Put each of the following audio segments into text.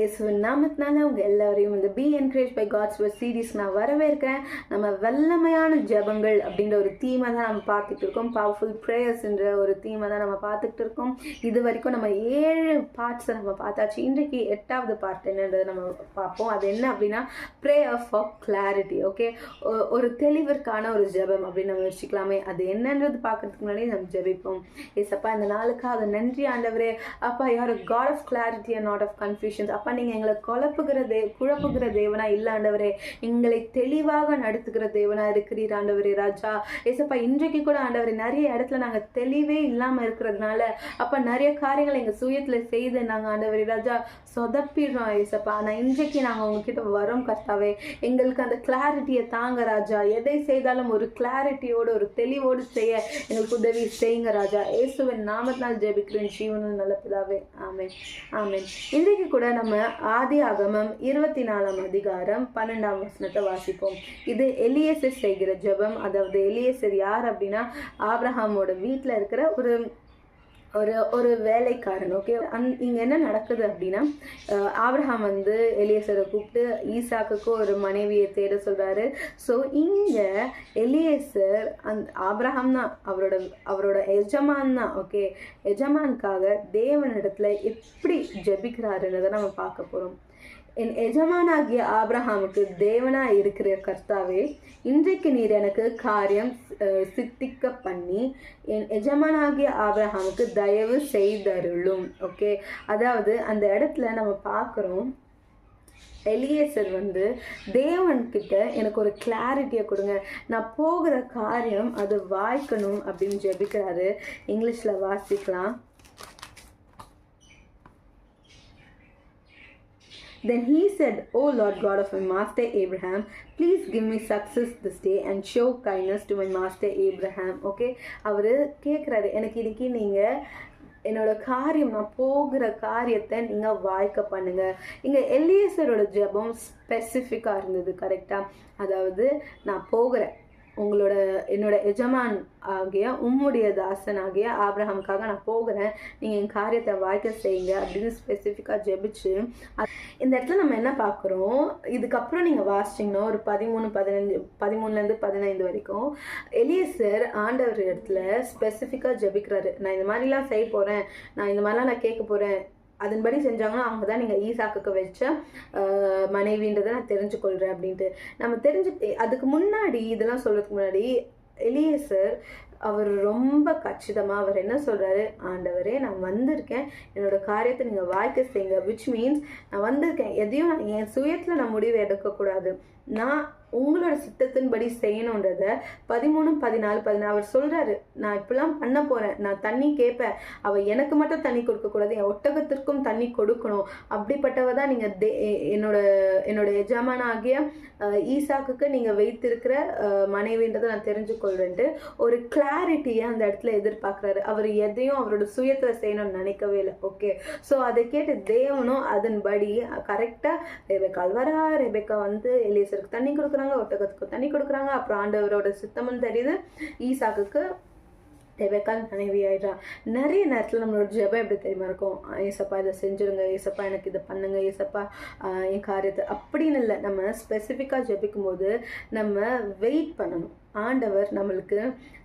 இயேசுவின் நாமத்தினால உங்க எல்லாரையும் இந்த be encourage by God's word series நான் வரவேற்கிறேன். நம்ம வல்லமையான ஜெபங்கள் அப்படின்ற ஒரு தீமை தான் நம்ம பார்த்துட்டு இருக்கோம். பவர்ஃபுல் ப்ரேயர்ஸ்ன்ற ஒரு தீமை தான் நம்ம பார்த்துட்டு இருக்கோம். இது வரைக்கும் நம்ம 7 பார்ட்ஸை நம்ம பார்த்தாச்சு. இன்றைக்கு 8வது பார்ட் என்னன்றதை நம்ம பார்ப்போம். அது என்ன அப்படின்னா ப்ரேயர் ஃபார் கிளாரிட்டி. ஓகே, ஒரு தெளிவிற்கான ஒரு ஜெபம் அப்படின்னு நம்ம வச்சுக்கலாமே. அது என்னன்றது பார்க்கறதுக்கு முன்னாடி நம்ம ஜெபிப்போம். ஏசப்பா, இந்த நாளுக்காக நன்றி ஆண்டவரே. அப்பா, யார் God of clarity and not of confusions. அப்பா, நீங்கள் எங்களை குழப்புகிற தேவனா இல்லை ஆண்டவரே. எங்களை தெளிவாக நடத்துகிற தேவனா இருக்கிறீர் ஆண்டவரே ராஜா. ஏசப்பா, இன்றைக்கு கூட ஆண்டவரே நிறைய இடத்துல நாங்கள் தெளிவே இல்லாமல் இருக்கிறதுனால அப்பா நிறைய காரியங்களை எங்கள் சுயத்தில் செய்து நாங்கள் ஆண்டவரே ராஜா சொதப்பிடுறோம் ஏசப்பா. ஆனால் இன்றைக்கு நாங்கள் உங்ககிட்ட வரோம் கர்த்தாவே. எங்களுக்கு அந்த கிளாரிட்டியை தாங்க ராஜா. எதை செய்தாலும் ஒரு கிளாரிட்டியோடு ஒரு தெளிவோடு செய்ய எங்களுக்கு உதவி செய்யுங்க ராஜா. இயேசுவின் நாமத்தினால் ஜெபிக்கிறேன் ஜீவனில் நல்ல பிதாவே, ஆமென் ஆமென். இன்றைக்கு கூட நம்ம ஆதியாகமம் 24ஆம் அதிகாரம் 12ஆம் வசனத்தை வாசிப்போம். இது எலியேசர் செய்கிற ஜெபம். அதாவது எலியேசர் யார் அப்படின்னா ஆபிரகாமோட வீட்டில் இருக்கிற ஒரு ஒரு ஒரு வேலைக்காரன். ஓகே, இங்கே என்ன நடக்குது அப்படின்னா ஆபிரகாம் வந்து எலியேசரை கூப்பிட்டு ஈசாக்குக்கு ஒரு மனைவியை தேட சொல்கிறாரு. ஸோ இங்கே எலியேசர் ஆபிரகாம் தான் அவரோட எஜமான் தான். ஓகே, எஜமானுக்காக தேவனிடத்துல எப்படி ஜெபிக்கிறாருன்றதை நம்ம பார்க்க போகிறோம். என் எஜமானாகிய ஆபிரகாமுக்கு தேவனா இருக்கிற கர்த்தாவே, இன்றைக்கு நீர் எனக்கு காரியம் சித்திக்க பண்ணி என் எஜமானாகிய ஆபிரகாமுக்கு தயவு செய்தருளும். ஓகே, அதாவது அந்த இடத்துல நம்ம பார்க்குறோம் எலியேசர் வந்து தேவன்கிட்ட எனக்கு ஒரு கிளாரிட்டியை கொடுங்க, நான் போகிற காரியம் அது வாய்க்கணும் அப்படின்னு ஜெபிக்கிறாரு. இங்கிலீஷில் வாசிக்கலாம். Then he said, O Lord God of my master Abraham, please give me success this day and show kindness to my master Abraham. Okay, அவர் கேட்குறாரு, எனக்கு இன்னைக்கு நீங்கள் என்னோட காரியம், நான் போகிற காரியத்தை நீங்கள் வாய்க்க பண்ணுங்க. இங்கே எலியேசரோட ஜெபம் ஸ்பெசிஃபிக்காக இருந்தது. கரெக்டாக, அதாவது நான் போகிறேன், என்னோட எஜமான் ஆகிய உம்முடைய தாசன் ஆகிய ஆபிரகாமுக்காக நான் போகிறேன், நீங்கள் என் காரியத்தை வாய்க்க செய்யுங்க அப்படின்னு ஸ்பெசிஃபிக்காக ஜெபிச்சு இந்த இடத்துல நம்ம என்ன பார்க்குறோம். இதுக்கப்புறம் நீங்கள் வாசிச்சிங்கன்னா ஒரு 13-15 15 வரைக்கும் எலியேசர் ஆண்டவர் இடத்துல ஸ்பெசிஃபிக்காக ஜெபிக்கிறாரு. நான் இந்த மாதிரிலாம் செய்ய போகிறேன், நான் இந்த மாதிரிலாம் நான் கேட்க போகிறேன், அதன்படி செஞ்சாங்கன்னா அவங்க தான் நீங்கள் ஈசாக்குக்கு வச்ச மனைவின்றதை நான் தெரிஞ்சுக்கொள்கிறேன் அப்படின்ட்டு நம்ம அதுக்கு முன்னாடி இதெல்லாம் சொல்கிறதுக்கு முன்னாடி எலியேசர் அவர் ரொம்ப கச்சிதமாக அவர் என்ன சொல்கிறாரு, ஆண்டவரே நான் வந்திருக்கேன், என்னோட காரியத்தை நீங்கள் வாய்க்க செய்யுங்க. விச் மீன்ஸ் நான் வந்திருக்கேன், எதையும் நான் என் சுயத்தில் நான் முடிவு எடுக்கக்கூடாது, நான் உங்களோட சித்தத்தின்படி செய்யணுன்றத 13, 14, 16 அவர் சொல்கிறாரு. நான் இப்படிலாம் பண்ண போகிறேன், நான் தண்ணி கேட்பேன், அவள் எனக்கு மட்டும் தண்ணி கொடுக்கக்கூடாது, என் ஒட்டகத்திற்கும் தண்ணி கொடுக்கணும், அப்படிப்பட்டவ தான் நீங்கள் என்னோட எஜமானாகிய ஈசாக்குக்கு நீங்கள் வைத்திருக்கிற மனைவின்றதை நான் தெரிஞ்சுக்கொள்றேன்ட்டு ஒரு கிளாரிட்டியை அந்த இடத்துல எதிர்பார்க்குறாரு. அவர் எதையும் அவரோட சுயத்தில் செய்யணும்னு நினைக்கவே இல்லை. ஓகே, ஸோ அதை கேட்டு தேவனும் அதன்படி கரெக்டாக ரெபெக்கா வந்து எலியேசருக்கு தண்ணி கொடுக்குறாங்க, ஒட்டகத்துக்கு தண்ணி கொடுக்குறாங்க. அப்புறம் ஆண்டவரோட சித்தம்னு தெரியுது, ஈசாக்குக்கு ரெபெக்கா மனைவி ஆயிடுறா. நிறைய நேரத்தில் நம்மளோட ஜெபம் எப்படி தெரியுமா இருக்கும், ஏசப்பா இதை செஞ்சுருங்க, ஏசப்பா எனக்கு இதை பண்ணுங்க, ஏசப்பா என் காரியத்தை அப்படின்னு இல்லை. நம்ம ஸ்பெசிஃபிக்காக ஜெபிக்கும் போது நம்ம வெயிட் பண்ணணும். ஆண்டவர் நம்மளுக்கு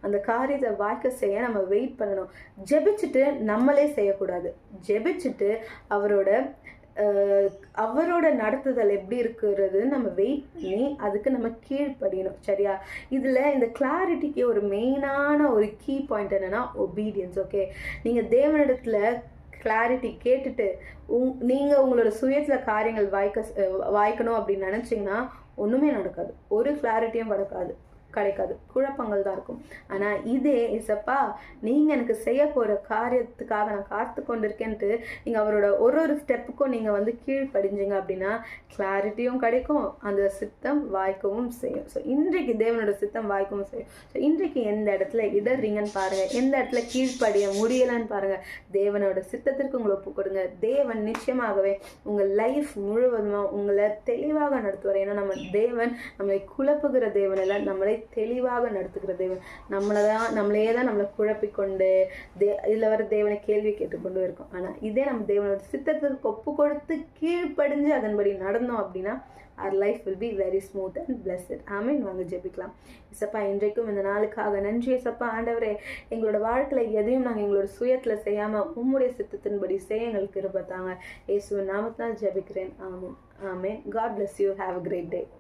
அந்த காரியத்தை வாய்க்க செய்ய நம்ம வெயிட் பண்ணணும். ஜெபிச்சுட்டு நம்மளே செய்யக்கூடாது. ஜெபிச்சுட்டு அவரோட நடத்துதல் எப்படி இருக்கிறது நம்ம வெயிட் பண்ணி அதுக்கு நம்ம கீழ்ப்படியணும். சரியா? இதில் இந்த கிளாரிட்டிக்கு ஒரு மெயினான ஒரு கீ பாயிண்ட் என்னன்னா ஒபீடியன்ஸ். ஓகே, நீங்கள் தேவனிடத்துல கிளாரிட்டி கேட்டுட்டு நீங்கள் உங்களோட சுயத்தில் காரியங்கள் வாய்க்கணும் அப்படின்னு நினச்சிங்கன்னா ஒன்றுமே நடக்காது, ஒரு கிளாரிட்டியும் கிடைக்காது, குழப்பங்கள் தான் இருக்கும். ஆனால் இதே ஏசப்பா நீங்கள் எனக்கு செய்ய போகிற காரியத்துக்காக நான் காத்து கொண்டிருக்கேன்ட்டு நீங்கள் அவரோட ஒரு ஸ்டெப்புக்கும் நீங்கள் வந்து கீழ்ப்படிஞ்சிங்க அப்படின்னா கிளாரிட்டியும் கிடைக்கும், அந்த சித்தம் வாய்க்கவும் செய்யும். ஸோ இன்றைக்கு தேவனோட சித்தம் வாய்க்கவும் செய்யும். ஸோ இன்றைக்கு எந்த இடத்துல இடறீங்கன்னு பாருங்கள், எந்த இடத்துல கீழ்ப்படிய முடியலைன்னு பாருங்கள், தேவனோட சித்தத்திற்கு உங்களை ஒப்பு கொடுங்க. தேவன் நிச்சயமாகவே உங்கள் லைஃப் முழுவதுமாக உங்களை தெளிவாக நடத்துவார். ஏன்னா நம்ம தேவன் நம்மளை குழப்புகிற தேவன் இல்லை, நம்மளை தெளிவாக நடத்துகிற தேவன். நம்மளே தான் நம்மளை குழப்பிக்கொண்டு இதில் வர தேவனை கேள்வி கேட்டுக்கொண்டு இருக்கோம். ஆனால் இதே நம்ம தேவனோட சித்தத்திற்கு ஒப்பு கொடுத்து கீழ்ப்படிஞ்சு அதன்படி நடந்தோம் அப்படின்னா our life will be very smooth and blessed. ஆமென். வாங்க ஜெபிக்கலாம். இசப்பா, இன்றைக்கும் இந்த நாளுக்காக நன்றி இசப்பா. ஆண்டவரே, எங்களோட வாழ்க்கையில் எதையும் நாங்கள் எங்களோட சுயத்தில் செய்யாமல் உம்முடைய சித்தத்தின்படி செய்ய எங்களுக்கு கிருபை தாங்க. இயேசுவின் நாமத்தினால் ஜெபிக்கிறேன். ஆமென். ஆமென். God bless you. Have a great day.